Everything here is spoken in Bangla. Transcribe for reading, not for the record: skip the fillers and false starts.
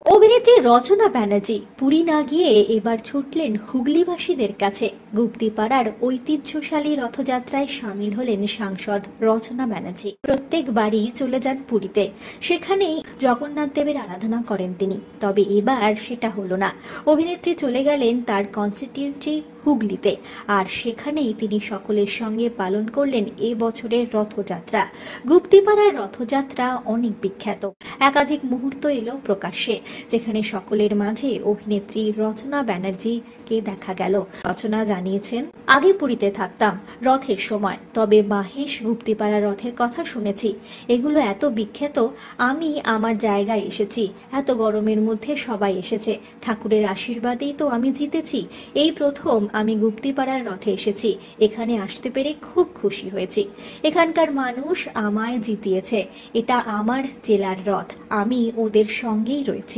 অভিনেত্রী রচনা ব্যানার্জি পুরী না গিয়ে এবার ছুটলেন হুগলিবাসীদের কাছে। গুপ্তিপাড়ার ঐতিহ্যশালী রথযাত্রায় সামিল হলেন সাংসদ রচনা ব্যানার্জি। প্রত্যেকবারই চলে যান পুরীতে, সেখানেই জগন্নাথ দেবের আরাধনা করেন তিনি। তবে এবার সেটা হলো না। অভিনেত্রী চলে গেলেন তার কনস্টিটিউয়েন্সি হুগলিতে, আর সেখানেই তিনি সকলের সঙ্গে পালন করলেন এ বছরের রথযাত্রা। গুপ্তিপাড়ার রথযাত্রা অনেক বিখ্যাত। একাধিক মুহূর্ত এলো প্রকাশ্যে, যেখানে সকলের মাঝে অভিনেত্রী রচনা ব্যানার্জিকে দেখা গেল। রচনা জানিয়েছেন, আগে পুরীতে থাকতাম রথের সময়, তবে মাহেশ গুপ্তিপাড়া রথের কথা শুনেছি। এগুলো এত বিখ্যাত, আমি আমার জায়গায় এসেছি। এত গরমের মধ্যে সবাই এসেছে, ঠাকুরের আশীর্বাদেই তো আমি জিতেছি। এই প্রথম আমি গুপ্তিপাড়ার রথে এসেছি। এখানে আসতে পেরে খুব খুশি হয়েছি। এখানকার মানুষ আমায় জিতিয়েছে। এটা আমার জেলার রথ, আমি ওদের সঙ্গেই রয়েছি।